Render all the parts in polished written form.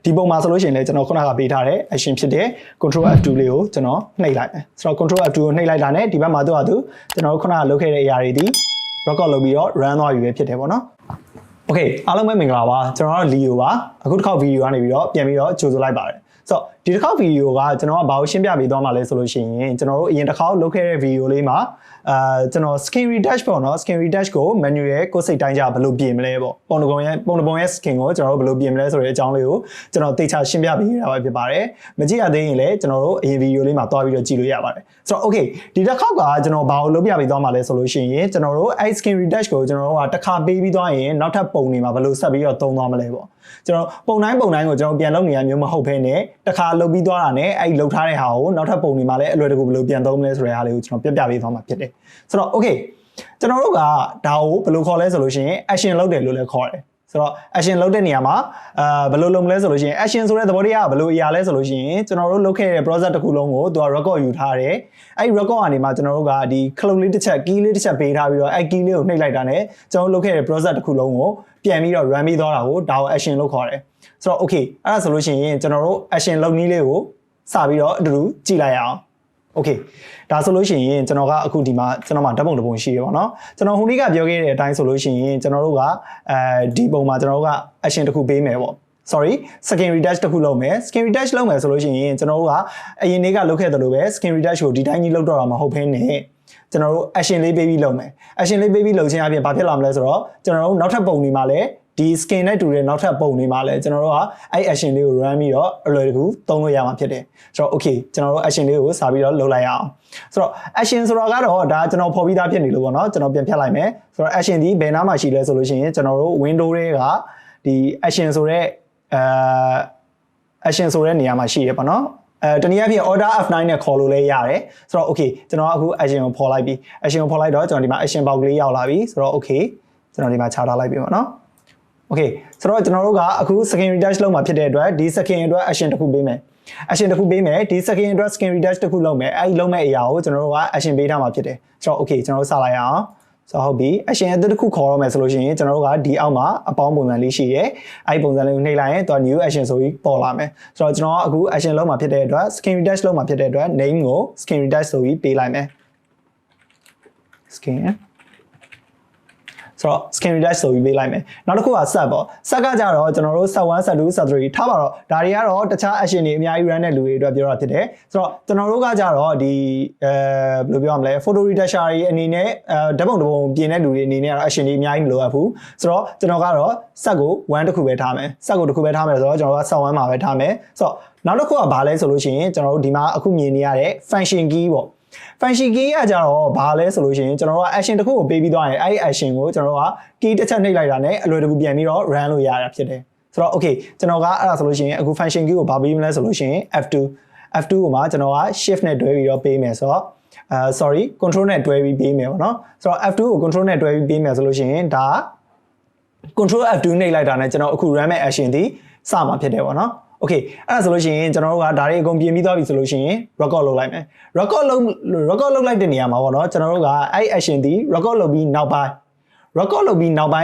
ဒီပုံမှာဆိုလို့ရှိရင်လည်းကျွန်တော်ခုနကပေးထားတဲ့ action ဖြစ်တဲ့ control F2 လေးကိုကျွန်တော်နှိပ်လိုက်မယ်ဆိုတော့ control F2 ကိုနှိပ်လိုက်တာနဲ့ဒီဘက်မှာသူ့ဟာသူကျွန်တော်ခုနကလုပ်ခဲ့တဲ့အရာတွေဒီ record လုပ်ပြီးတော့ run သွားပြီပဲဖြစ်တယ်ပေါ့နော် Okay အားလုံးပဲမင်္ဂလာပါကျွန်တော်တို့ Leo ပါအခုတစ်ခေါက် video ကနေပြီးတော့ပြန်ပြီးတော့ကြိုဆိုလိုက်ပါတယ်ဆိုတော့ဒီတစ်ခေါက် video ကကျွန်တော်ကဘာလို့ရှင်းပြပေးသွားမှာလဲဆိုလို့ရှိရင်ကျွန်တော်တို့အရင်တစ်ခေါက်လုပ်ခဲ့တဲ့ video လေးမှာကျွန်တော် Skin-retouch ပေါ့နော် Skin-retouch ကို menu ရဲ့ကိုယ်စိတ်တိုင်းကြဘယ်လိုပြင်မလဲပေါ့ပုံတစ်ပုံရဲ့ skin ကိုကျွန်တော်တို့ဘယ်လိုပြင်မလဲဆိုတဲ့အကြောင်းလေးကိုကျွန်တော်သေချာရှင်းပြပေးတာပဲဖြစ်ပါတယ်မကြည့်ရသေးရင်လည်းကျွန်တော်တို့အရင် video လေးမှာတွားပြီးတော့ကြည့်လို့ရပါတယ်ဆိုတော့ okay ဒီတစ်ခေါက်ကကျွန်တော်ဘာလို့လုပ်ပြပေးသွားမှာလဲဆိုလို့ရှိရင်ကျွန်တော်တို့အဲ Skin-retouch ကိုကျွန်တော်တို့ကတစ်ခါပေးပြီးသွားရင်နောက်ထပ်ပုံတွေမှာဘယ်လိုဆက်ပြီးတော့သုံးသွားမလဲပေါ့ကျွန်တော်ပုံတိုင်းကိုကျွန်တော်ပြန်လုပ်နေရမျိုးမဟုတ်ဘဲနဲ့တစ်ခါလုပ်ပြီးသွားတာနဲ့အဲ့လုပ်ထားတဲ့ဟာကိုနောက်ထပ်ပုံတွေမှာလည်းအလွယ်တကူဘယ်လိုပြန်သုံးမလဲဆိုတဲ့အားလေးကိုကျွန်တော်ပြပြပေးသွားမှာဖြစ်တယ်ဆိုတော့ okay ကျွန်တော်တို့ကဒါကိုဘယ်လိုခေါ်လဲဆိုလို့ရှိရင် action လုပ်တယ်လို့လည်းခေါ်တယ်ဆိုတော့ action လုပ်တဲ့နေရာမှာဘယ်လိုလုပ်မလဲဆိုလို့ရှိရင် action ဆိုတဲ့သဘောတရားကဘယ်လိုအရာလဲဆိုလို့ရှိရင်ကျွန်တော်တို့လုပ်ခဲ့တဲ့ process တစ်ခုလုံးကိုသူက record ယူထားတယ်အဲ့ record ကနေမှကျွန်တော်တို့ကဒီ cloud လေးတစ်ချက် key လေးတစ်ချက်ပေးထားပြီးတော့အဲ့ key လေးကိုနှိပ်လိုက်တာနဲ့ကျွန်တော်တို့လုပ်ခဲ့တဲ့ process တစ်ခုလုံးကိုပြန်ပြီးတော့ run ပြီးသွားတာကိုဒါကို action လို့ခေါ်တယ်ဆိုတော့ okay အဲ့ဒါဆိုလို့ရှိရင်ကျွန်တော်တို့ action လုပ်နည်းလေးကိုစပြီးတော့အတူတူကြည့်လိုက်ရအောင် okay ဒါဆိုလို့ရှိရင်ကျွန်တော်ကအခုဒီမှာကျွန်တော်မှာဓာတ်ပုံတစ်ပုံရှိရပါတော့ကျွန်တော်ဟိုနေ့ကပြောခဲ့တဲ့အတိုင်းဆိုလို့ရှိရင်ကျွန်တော်တို့ကဒီပုံမှာကျွန်တော်တို့က action တစ်ခုပေးမယ်ပေါ့ sorry Skin-retouch တစ်ခုလုပ်မယ် Skin-retouch လုပ်မယ်ဆိုလို့ရှိရင်ကျွန်တော်တို့ကအရင်နေ့ကလုပ်ခဲ့သလိုပဲ Skin-retouch ကိုဒီတိုင်းကြီးလုပ်တော့တာမဟုတ်ဘဲနဲ့ကျွန်တော်တို့ action လေးပေးပြီးလုပ်မယ် action လေးပေးပြီးလုပ်ခြင်းအပြင်ဘာဖြစ်လာမလဲဆိုတော့ကျွန်တော်တို့နောက်ထပ်ပုံတွေမှာလည်းဒီ skin နဲ့တူတဲ့နောက်ထပ်ပုံတွေမှာလည်းကျွန်တော်တို့ကအဲ့ action လေးကို run ပြီးတော့အလွယ်တကူသုံးလို့ရမှာဖြစ်တယ်ဆိုတော့ okay ကျွန်တော်တို့ action လေးကိုစာပြီးတော့လုပ်လိုက်ရအောင်ဆိုတော့ action ဆိုတာကတော့ဒါကျွန်တော်ဖော်ပြီးသားဖြစ်နေလို့ပေါ့နော်ကျွန်တော်ပြန်ဖြတ်လိုက်မယ်ဆိုတော့ action ဒီဘယ်နားမှာရှိလဲဆိုလို့ရှိရင်ကျွန်တော်တို့ window တွေကဒီ action ဆိုတဲ့action ဆိုတဲ့နေရာမှာရှိရပေါ့နော်တနည်းအားဖြင့် order F9 နဲ့ခေါ်လို့လည်းရတယ်ဆိုတော့ okay ကျွန်တော်အခု action ကိုဖော်လိုက်ပြီ action ကိုဖော်လိုက်တော့ကျွန်တော်ဒီမှာ action box လေးရောက်လာပြီဆိုတော့ okay ကျွန်တော်ဒီမှာခြာထားလိုက်ပြီပေါ့နော် okay ဆိုတော့ကျွန်တော်တို့ကအခု Skin-retouch လုပ်မှာဖြစ်တဲ့အတွက်ဒီ skin အတွက် action တစ်ခုပေးမယ် action တစ်ခုပေးမယ်ဒီ skin အတွက် Skin-retouch တစ်ခုလုပ်မယ်အဲ့ဒီလုပ်မဲ့အရာကိုကျွန်တော်တို့က action ပေးထားမှာဖြစ်တယ်ဆိုတော့ okay ကျွန်တော်တို့စလိုက်အောင်ဆိုတော့ဟုတ်ပြီ action အသစ်တစ်ခုခေါ်တော့မယ်ဆိုလို့ရှိရင်ကျွန်တော်တို့ကဒီအောက်မှာအပေါင်းပုံစံလေးရှိရဲအဲ့ဒီပုံစံလေးကိုနှိပ်လိုက်ရင်သူက new action ဆိုပြီးပေါ်လာမယ်ဆိုတော့ကျွန်တော်ကအခု action လုပ်မှာဖြစ်တဲ့အတွက် Skin-retouch လုပ်မှာဖြစ်တဲ့အတွက် name ကို Skin-retouch ဆိုပြီးပေးလိုက်မယ် skin so Skin-retouch ဆိုပြီးပေးလိုက်မယ်နောက်တစ်ခုက set ပေါ့ set ကကြတော့ကျွန်တော်တို့ set 1 set 2 set 3ထားပါတော့ဒါတွေကတော့တခြား action တွေအများကြီး run တဲ့လူတွေအတွက်ပြောတာဖြစ်တယ်ဆိုတော့ကျွန်တော်တို့ကကြတော့ဒီဘယ်လိုပြောရမလဲ photo retoucher တွေအနေနဲ့ဓာတ်ပုံတစ်ပုံပြင်တဲ့လူတွေအနေနဲ့ကတော့ action တွေအများကြီးမလိုအပ်ဘူးဆိုတော့ကျွန်တော်ကတော့ set ကို1တစ်ခုပဲထားမယ် set ကိုတစ်ခုပဲထားမယ်ဆိုတော့ကျွန်တော်က set 1မှာပဲထားမယ်ဆိုတော့နောက်တစ်ခုကဘာလဲဆိုလို့ရှိရင်ကျွန်တော်တို့ဒီမှာအခုမြင်နေရတဲ့ function key ပေါ့ function key ကကြတော့ဘာလဲဆိုလို့ရှိရင်ကျွန်တော်တို့က action တစ်ခုကိုပေးပြီးသွားရင်အဲ့ဒီ action ကိုကျွန်တော်တို့က key တစ်ချက်နှိပ်လိုက်တာနဲ့အလွယ်တကူပြန်ပြီးတော့ run လို့ရတာဖြစ်တယ်ဆိုတော့ okay ကျွန်တော်ကအဲ့ဒါဆိုလို့ရှိရင်အခု function key ကိုဘာပေးမလဲဆိုလို့ရှိရင် F2 ကိုမှကျွန်တော်က shift နဲ့တွဲပြီးတော့ပေးမယ်ဆိုတော့sorry control နဲ့တွဲပြီးပေးမယ်ပေါ့နော်ဆိုတော့ F2 ကို control နဲ့တွဲပြီးပေးမယ်ဆိုလို့ရှိရင်ဒါ control F2 နှိပ်လိုက်တာနဲ့ကျွန်တော်အခု run မဲ့ action ဒီစမှာဖြစ်တယ်ပေါ့နော်okay အဲ့ဒါဆိုလို့ရှိရင်ကျွန်တော်တို့ကဒါတွေအကုန်ပြင်ပြီးသွားပြီဆိုလို့ရှိရင် record လုပ်လိုက်မယ် record လုပ်လိုက်တဲ့နေရာမှာပေါ့နော်ကျွန်တော်တို့ကအဲ့ action ဒီ record လုပ်ပြီးနောက်ပိုင်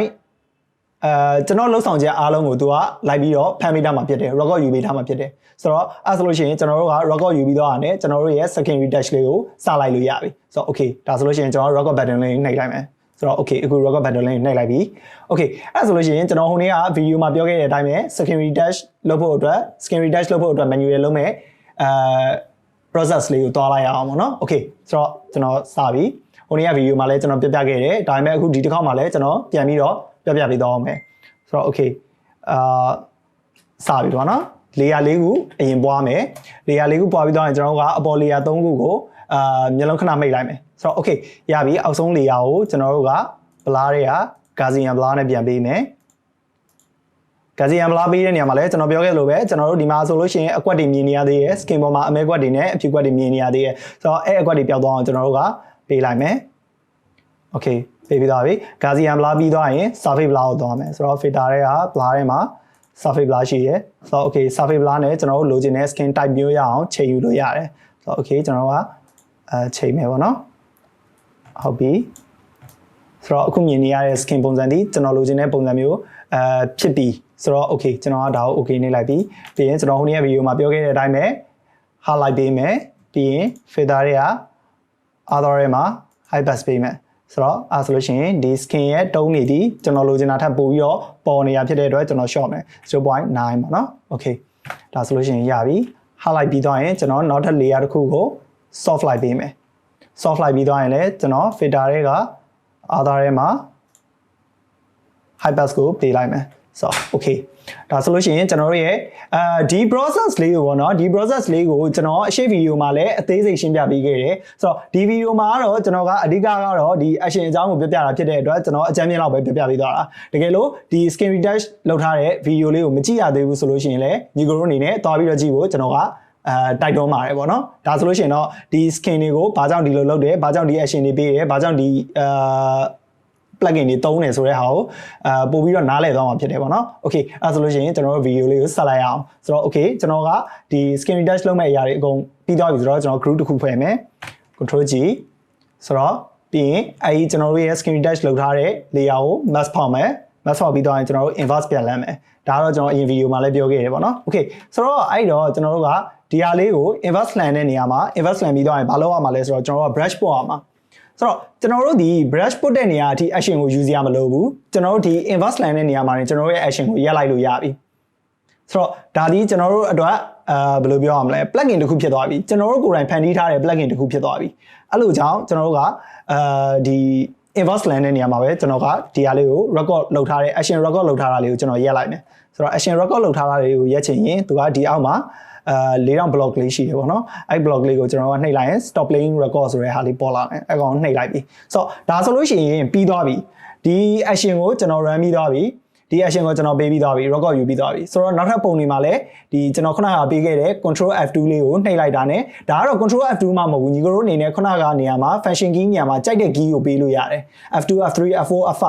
းကျွန်တော်လှုပ်ဆောင်ချက်အားလုံးကိုသူကလိုက်ပြီးတော့ဖန်ပေးထားမှာဖြစ်တယ် record ယူပေးထားမှာဖြစ်တယ်ဆိုတော့အဲ့ဆိုလို့ရှိရင်ကျွန်တော်တို့က record ယူပြီးတော့ရတယ်ကျွန်တော်တို့ရဲ့ Skin-retouch လေးကိုစလိုက်လို့ရပြီဆိုတော့ okay ဒါဆိုလို့ရှိရင်ကျွန်တော် record button လေးနှိပ်လိုက်မယ်ဆိုတော့ okay အခု record button လေးနှိပ်လိုက်ပြီ okay အဲ့ဆိုလို့ရှိရင်ကျွန်တော်ဟိုနေ့က video မှာပြောခဲ့တဲ့အတိုင်းပဲ Skin-retouch လုပ်ဖို့အတွက် Skin-retouch လုပ်ဖို့အတွက် manual လုပ်မယ်process လေးကိုတွားလိုက်ရအောင်ပေါ့နော် okay ဆိုတော့ကျွန်တော်စပြီဟိုနေ့က video မှာလည်းကျွန်တော်ပြပြခဲ့တယ်ဒါပေမဲ့အခုဒီတစ်ခေါက်မှာလည်းကျွန်တော်ပြန်ပြီးတော့ပြပြပေးသွားအောင်မယ်ဆိုတော့ okay စပြီပေါ့နော် layer လေးခုအရင်ပွားမယ် layer လေးခုပွားပြီးတော့ကျွန်တော်ကအပေါ် layer 3ခုကိုမျက်လုံးခဏမိတ်လိုက်မယ်ဆိုတော့ okay ရပြီအောက်ဆုံး layer ကိုကျွန်တော်တို့က blur တွေက Gaussian blur နဲ့ပြန်ပေးမယ် Gaussian blur ပေးတဲ့နေရာမှာလည်းကျွန်တော်ပြောခဲ့လို့ပဲကျွန်တော်တို့ဒီမှာဆိုလို့ရှိရင်အကွက်တွေမြင်နေရသေးတယ် skin ပေါ်မှာအမဲကွက်တွေနဲ့အဖြူကွက်တွေမြင်နေရသေးတယ်ဆိုတော့အဲ့အကွက်တွေပျောက်သွားအောင်ကျွန်တော်တို့ကပေးလိုက်မယ် okay ပေးပြီးသွားပြီ Gaussian blur ပြီးသွားရင် surface blur ကိုသွားမယ်ဆိုတော့ filter တွေက blur ထဲမှာ surface blur ရှိရယ်ဆိုတော့ okay surface blur နဲ့ကျွန်တော်တို့လိုချင်တဲ့ skin type မျိုးရအောင်ချိန်ယူလို့ရတယ်ဆိုတော့ okay ကျွန်တော်ကချိန်မယ်ပေါ့နော်ဟုတ်ပြီဆိုတော့အခုမြင်နေရတဲ့ skin ပုံစံဒီကျွန်တော်လိုချင်တဲ့ပုံစံမျိုးဖြစ်ပြီး ဆိုတော့ okay ကျွန်တော်ကဒါကို okay နေလိုက်ပြီပြီးရင်ကျွန်တော်ဟိုနေ့ဗီဒီယိုမှာပြောခဲ့တဲ့အတိုင်းပဲ highlight ပေးမယ်ပြီးရင် filter တွေက other တွေမှာ high pass ပေးမယ်ဆိုတော့အဲဆိုလို့ရှိရင်ဒီ skin ရဲ့တုံးနေသည်ကျွန်တော်လိုချင်တာထပ်ပို့ပြီးတော့ပေါ်နေရဖြစ်တဲ့အတွက်ကျွန်တော် short မယ် 0.9 ပေါ့နော် okay ဒါဆိုလို့ရှိရင်ရပြီ highlight ပြီးသွားရင်ကျွန်တော်နောက်ထပ် layer တစ်ခုကို soft light ပေးမယ် soft light ပြီးသွားရင်လည်းကျွန်တော် filter တွေက other တွေမှာ high pass ကိုပေးလိုက်မယ်ဆိုတော့ okay ဒါဆိုလို့ရှိရင်ကျွန်တော်တို့ရဲ့ဒီ process လေးကိုပေါ့နော်ဒီ process လေးကိုကျွန်တော်အရှိဗီဒီယိုမှာလည်းအသေးစိတ်ရှင်းပြပေးခဲ့တယ်ဆိုတော့ဒီဗီဒီယိုမှာတော့ကျွန်တော်ကအဓိကကတော့ဒီ action အကြောင်းကိုပြောပြတာဖြစ်တဲ့အတွက်ကျွန်တော်အကြမ်းမြင်လောက်ပဲပြောပြပေးသွားတာတကယ်လို့ဒီ skin retouch လုပ်ထားတဲ့ဗီဒီယိုလေးကိုမကြည့်ရသေးဘူးဆိုလို့ရှိရင်လည်းညီကိုတို့အနေနဲ့တွားပြီးတော့ကြည့်ဖို့ကျွန်တော်ကတိုက်တွန်းပါတယ်ပေါ့နော်ဒါဆိုလို့ရှိရင်တော့ဒီ skin တွေကိုဘာကြောင့်ဒီလိုလုပ်တယ်ဘာကြောင့်ဒီ action တွေပေးတယ်ဘာကြောင့်ဒီplugin တွေသုံးနေဆိုတဲ့ဟာကိုပို့ပြီးတော့နားလည်သွားမှာဖြစ်တယ်ပေါ့နော် okay အဲဆိုလို့ရှိရင်ကျွန်တော်တို့ video လေးကိုဆက်လိုက်အောင်ဆိုတော့ okay ကျွန်တော်ကဒီ skin retouch လုပ်မဲ့အရာတွေအကုန်ပြီးသွားပြီဆိုတော့ကျွန်တော် group တစ်ခုဖွဲ့မယ် control G ဆိုတော့ပြီးရင်အဲဒီကျွန်တော်တို့ရဲ့ skin retouch လုပ်ထားတဲ့ layer ကို mask ဖောက်မယ် mask ဖောက်ပြီးတော့ကျွန်တော်တို့ inverse ပြန်လမ်းမယ်ဒါကတော့ကျွန်တော်အရင် video မှာလည်းပြောခဲ့တယ်ပေါ့နော် okay ဆိုတော့အဲ့တော့ကျွန်တော်တို့ကဒီဟာလေးကို inverse လမ်းတဲ့နေရာမှာ inverse လမ်းပြီးတော့ဘာလုပ်ရမှာလဲဆိုတော့ကျွန်တော်တို့က brush ပို့ရမှာဆိုတော့ကျွန်တော်တို့ဒီ brush ပုတ်တဲ့နေရာအထိ action ကိုယူစရာမလိုဘူးကျွန်တော်တို့ဒီ inverse line တဲ့နေရာမှာနေကျွန်တော်တို့ရဲ့ action ကိုရက်လိုက်လို့ရပြီဆိုတော့ဒါဒီကျွန်တော်တို့အတွက်ဘယ်လိုပြောရမလဲ plugin တစ်ခုဖြစ်သွားပြီကျွန်တော်တို့ကိုယ်တိုင်ဖန်တီးထားတဲ့ plugin တစ်ခုဖြစ်သွားပြီအဲ့လိုကြောင့်ကျွန်တော်တို့ကဒီ inverse line တဲ့နေရာမှာပဲကျွန်တော်ကဒီဟာလေးကို record လုပ်ထားတဲ့ action record လုပ်ထားတာလေးကိုကျွန်တော်ရက်လိုက်မယ်ဆိုတော့ action record လုပ်ထားတာလေးကိုရက်ချင်ရင်သူကဒီအောက်မှာ4000 block လေးရှိတယ်ပေါ့နော်အဲ့ block လေးကိုကျွန်တော်ကနှိပ်လိုက်ရင် stop playing record ဆိုတဲ့ဟာလေးပေါ်လာတယ်အဲ့ကောင်နှိပ်လိုက်ပြီဆိုတော့ဒါဆိုလို့ရှိရင်ပြီးသွားပြီဒီ action ကိုကျွန်တော် run ပြီးသွားပြီဒီ action ကိုကျွန်တော်ပေးပြီးသွားပြီ record ယူပြီးသွားပြီဆိုတော့နောက်ထပ်ပုံတွေမှာလည်းဒီကျွန်တော်ခုနကပေးခဲ့တဲ့ control F2 လေးကိုနှိပ်လိုက်တာ ਨੇ ဒါကတော့ control F2 မှမဟုတ်ဘူးညီကိုတို့အနေနဲ့ခုနကနေရာမှာ function key နေရာမှာကြိုက်တဲ့ key ကိုပေးလို့ရတယ် F2 F3 F4 F5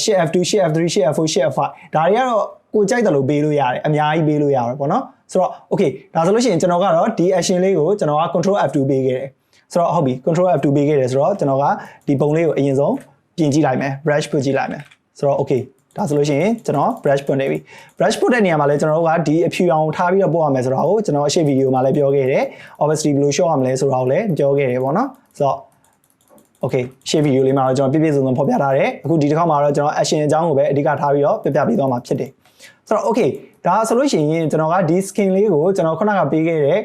shift F2 shift F3 shift F4 shift F5 ဒါတွေကတော့ကိုကြိုက်တယ်လို့ပေးလို့ရတယ်အများကြီးပေးလို့ရတယ်ပေါ့နော်ဆိုတော့ okay ဒါဆိုလို့ရှိရင်ကျွန်တော်ကတော့ဒီ action လေးကိုကျွန်တော်က control F2 ပေးခဲ့တယ်ဆိုတော့ဟုတ်ပြီ control F2 ပေးခဲ့တယ်ဆိုတော့ကျွန်တော်ကဒီပုံလေးကိုအရင်ဆုံးပြင်ကြည့်လိုက်မယ် brush ဖွင့်ကြည့်လိုက်မယ်ဆိုတော့ okay ဒါဆိုလို့ရှိရင်ကျွန်တော် brush ဖွင့်နေပြီ brush ဖွင့်တဲ့နေရာမှာလည်းကျွန်တော်တို့ကဒီအဖြူအောင်ထားပြီးတော့ပို့ရမယ်ဆိုတော့ကျွန်တော်အရှိဗီဒီယိုမှာလည်းပြောခဲ့တယ် obviously ဘယ်လို show ရမလဲဆိုတော့လည်းပြောခဲ့တယ်ပေါ့နော်ဆိုတော့ okay ရှေ့ဗီဒီယိုလေးမှာတော့ကျွန်တော်ပြည့်ပြည့်စုံစုံဖော်ပြထားတယ်အခုဒီတစ်ခါမှာတော့ကျွန်တော် action အကြောင်းကိုပဲအဓိကထားပြီးတော့ပြပြပေးသွားမှာဖြစ်တယ်ဆိုတော့ okay ဒါဆိုလို့ရှိရင်ကျွန်တော်ကဒီ skin လေးကိုကျွန်တော်ခုနကပေးခဲ့တဲ့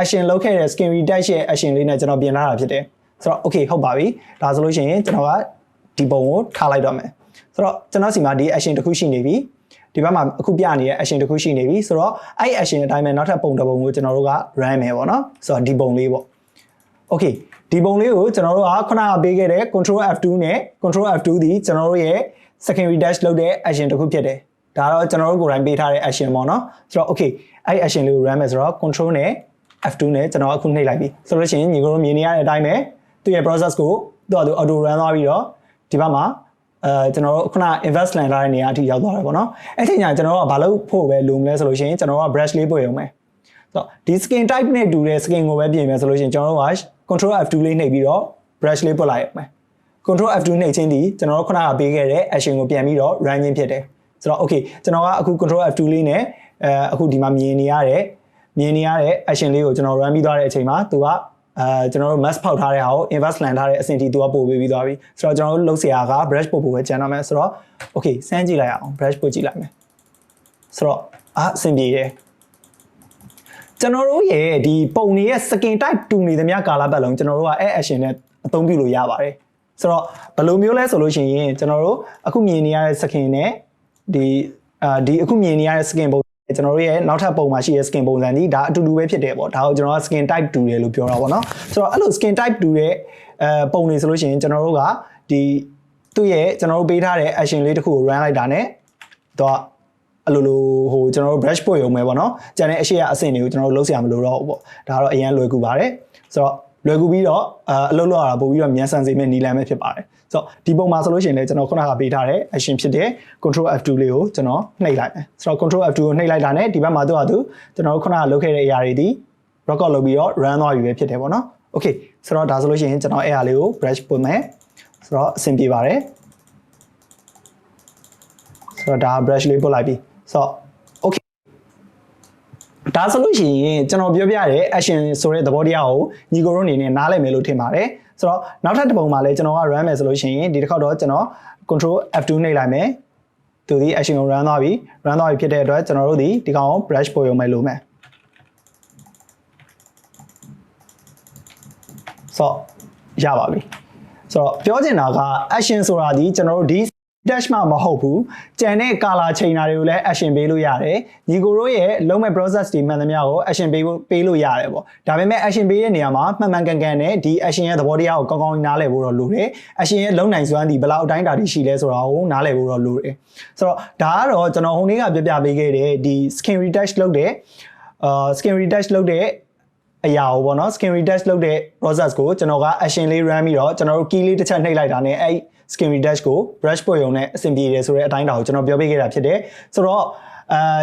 action လုပ်ခဲ့တဲ့ skin retouch ရဲ့ action လေးနဲ့ကျွန်တော်ပြင်ထားတာဖြစ်တယ်ဆိုတော့ okay ဟုတ်ပါပြီဒါဆိုလို့ရှိရင်ကျွန်တော်ကဒီပုံကိုထားလိုက်တော့မယ်ဆိုတော့ကျွန်တော်စီမှာဒီ action တစ်ခုရှိနေပြီဒီဘက်မှာအခုပြနေတဲ့ action တစ်ခုရှိနေပြီဆိုတော့အဲ့ action အတိုင်းပဲနောက်ထပ်ပုံတစ်ပုံကိုကျွန်တော်တို့က run မယ်ပေါ့နော်ဆိုတော့ဒီပုံလေးပေါ့ okay ဒီပုံလေးကိုကျွန်တော်တို့ကခုနကပေးခဲ့တဲ့ control F2 နဲ့ control F2 ဒီကျွန်တော်တို့ရဲ့ skin retouch လုပ်တဲ့ action တစ်ခုဖြစ်တယ်ဒါတော့ကျွန်တော်တို့ကိုယ်တိုင်ပေးထားတဲ့ action ပေါ့နော်ဆိုတော့ okay အဲ့ action လေးကို run မယ်ဆိုတော့ control နဲ့ F2 နဲ့ကျွန်တော်အခုနှိပ်လိုက်ပြီဆိုလို့ရှိရင်ညီကိုတို့မြင်နေရတဲ့အတိုင်းပဲသူ့ရဲ့ process ကိုသူ့အတူ auto run သွားပြီးတော့ဒီဘက်မှာကျွန်တော်တို့ခုန invest line ထားတဲ့နေရာအထိရောက်သွားတယ်ပေါ့နော်အဲ့ချိန်ကျကျွန်တော်တို့ကဘာလို့ဖို့ပဲလိုမလဲဆိုလို့ရှိရင်ကျွန်တော်တို့က brush လေးပို့ရုံပဲဆိုတော့ဒီ skin type နဲ့တူတဲ့ skin ကိုပဲပြင်မယ်ဆိုလို့ရှိရင်ကျွန်တော်တို့က control F2 လေးနှိပ်ပြီးတော့ brush လေးပုတ်လိုက်ရမယ် control F2 နှိပ်ခြင်းဒီကျွန်တော်တို့ခုနကပေးခဲ့တဲ့ action ကိုပြန်ပြီးတော့ run ခြင်းဖြစ်တယ်ဆိုတော့ okay ကျွန်တော်ကအခု control F2 လေးနဲ့အခုဒီမှာမြင်နေရတဲ့ action လေးကိုကျွန်တော် run ပြီးသွားတဲ့အချိန်မှာသူကကျွန်တော်တို့ mask ဖောက်ထားတဲ့ဟာကို inverse line ထားတဲ့အဆင့်ထိသူကပို့ပေးပြီးသွားပြီဆိုတော့ကျွန်တော်တို့လုပ်စရာက brush ပို့ပဲကျန်တော့မယ်ဆိုတော့ okay စမ်းကြည့်လိုက်အောင် brush ပို့ကြည့်လိုက်မယ်ဆိုတော့အဆင်ပြေတယ်ကျွန်တော်တို့ရဲ့ဒီပုံတွေရဲ့ skin type တူနေသမျှကာလာပတ်လုံးကျွန်တော်တို့ကအဲ့ action နဲ့အသုံးပြုလို့ရပါတယ်ဆိုတော့ဘယ်လိုမျိုးလဲဆိုလို့ရှိရင်ကျွန်တော်တို့အခုမြင်နေရတဲ့ skin နဲ့ဒီအခုမြင်နေရတဲ့ skin ပုံကျွန်တော်တို့ရဲ့နောက်ထပ်ပုံမှာရှိတဲ့ skin ပုံစံဒီဒါအတူတူပဲဖြစ်တယ်ပေါ့ဒါကိုကျွန်တော်က skin type တူတယ်လို့ပြောတာပေါ့နော်ဆိုတော့အဲ့လို skin type တူတဲ့ပုံတွေဆိုလို့ရှိရင်ကျွန်တော်တို့ကဒီသူ့ရဲ့ကျွန်တော်တို့ပေးထားတဲ့ action လေးတစ်ခုကို run လိုက်တာ ਨੇ တော့အဲ့လိုဟိုကျွန်တော်တို့ brush ပို့ရုံပဲပေါ့နော်ကျန်တဲ့အရှိအဆင့်တွေကိုကျွန်တော်တို့လုပ်စရာမလိုတော့ဘူးပေါ့ဒါကတော့အရင်လွယ်ကူပါတယ်ဆိုတော့လွယ်ကူပြီးတော့အလုပ်လုပ်ရတာပို့ပြီးတော့မြန်ဆန်စေမယ့်နည်းလမ်းပဲဖြစ်ပါတယ်ဆိုတော့ဒီပုံမှာဆိုလို့ရှိရင်လည်းကျွန်တော်ခုနကပေးထားတဲ့ action ဖြစ်တဲ့ control F2 လေးကိုကျွန်တော်နှိပ်လိုက်မယ်ဆိုတော့ control F2 ကိုနှိပ်လိုက်တာ ਨੇ ဒီဘက်မှာသူကျွန်တော်တို့ခုနကလုပ်ခဲ့တဲ့အရာတွေဒီ record လုပ်ပြီးတော့ run သွားပြီပဲဖြစ်တယ်ပေါ့နော် okay ဆိုတော့ဒါဆိုလို့ရှိရင်ကျွန်တော်အဲ့အားလေးကို brush ပို့မယ်ဆိုတော့အဆင်ပြေပါတယ် ဆိုတော့ဒါ brush လေးပုတ်လိုက်ပြီဆိုတော့ okay ဒါဆိုလို့ရှိရင်ကျွန်တော်ပြောပြတဲ့ action ဆိုတဲ့သဘောတရားကိုညီကိုတို့အနေနဲ့နားလည်မယ်လို့ထင်ပါတယ်ဆိုတော့နောက်ထပ်တစ်ပုံမှာလည်းကျွန်တော်က run မယ်ဆိုလို့ရှိရင်ဒီတစ်ခေါက်တော့ကျွန်တော် control F2 နှိပ်လိုက်မယ်သူဒီ action ကို run သွားပြီဖြစ်တဲ့အတွက်ကျွန်တော်တို့ဒီကောင်ကို brush ပို့ရုံပဲလုပ်မယ်ဆိုတော့ရပါပြီဆိုတော့ပြောချင်တာက action ဆိုတာဒီကျွန်တော်တို့ဒီ dash မှမဟုတ်ဘူးကြံတဲ့ color chainer တွေကိုလည်း action ပေးလို့ရတယ်ညီကိုတို့ရဲ့လုံးမဲ့ process တွေမှန်သမျှကို action ပေးလို့ရတယ်ပေါ့ဒါပေမဲ့ action ပေးတဲ့နေရာမှာမှန်မှန်ကန်ကန်နဲ့ဒီ action ရဲ့သဘောတရားကိုကောင်းကောင်းနားလည်ဖို့တော့လိုတယ် action ရဲ့လုံးနိုင်စွမ်းဒီဘယ်လောက်အတိုင်းအတာရှိလဲဆိုတာကိုနားလည်ဖို့တော့လိုတယ်ဆိုတော့ဒါကတော့ကျွန်တော်ဟိုနေ့ကပြပေးခဲ့တဲ့ဒီ skin retouch လုပ်တဲ့skin retouch လုပ်တဲ့အရာကိုပေါ့နော် skin retouch လုပ်တဲ့ process ကိုကျွန်တော်က action လေး run ပြီးတော့ကျွန်တော်တို့ key လေးတစ်ချက်နှိပ်လိုက်တာနဲ့အဲ့ skin retouch ကို brush ပွေုံနဲ့အဆင်ပြေတယ်ဆိုတဲ့အတိုင်းအတာကိုကျွန်တော်ပြောပေးခဲ့တာဖြစ်တယ်ဆိုတော့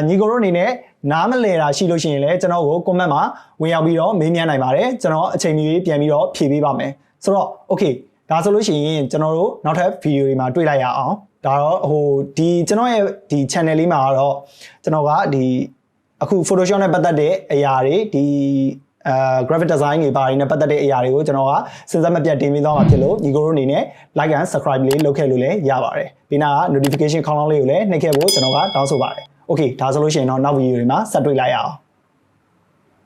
ညီကိုတို့အနေနဲ့နားမလည်တာရှိလို့ရှိရင်လည်းကျွန်တော်ကို comment မှာဝင်ရောက်ပြီးတော့မေးမြန်းနိုင်ပါတယ်ကျွန်တော်အချိန်မီပြန်ပြီးတော့ဖြေပေးပါမယ်ဆိုတော့ okay ဒါဆိုလို့ရှိရင်ကျွန်တော်တို့နောက်ထပ် video တွေမှာတွေ့လိုက်ရအောင်ဒါတော့ဟိုဒီကျွန်တော်ရဲ့ဒီ channel လေးမှာတော့ကျွန်တော်ကဒီအခု Photoshop နဲ့ပတ်သက်တဲ့အရာတွေဒီ graphic design တွေပါရင်းနဲ့ပတ်သက်တဲ့အရာတွေကိုကျွန်တော်ကစဉ်ဆက်မပြတ်တင်ပေးသွားမှာဖြစ်လို့ညီကိုတို့အနေနဲ့ like and subscribe လေးလုပ်ခဲ့လို့လည်းရပါတယ်ဒီနာက notification ခေါင်းလောင်းလေးကိုလည်းနှိပ်ခဲ့ဖို့ကျွန်တော်ကတောင်းဆိုပါတယ် okay ဒါဆိုလို့ရှိရင်တော့နောက် video တွေမှာဆက်တွေ့လိုက်ရအောင်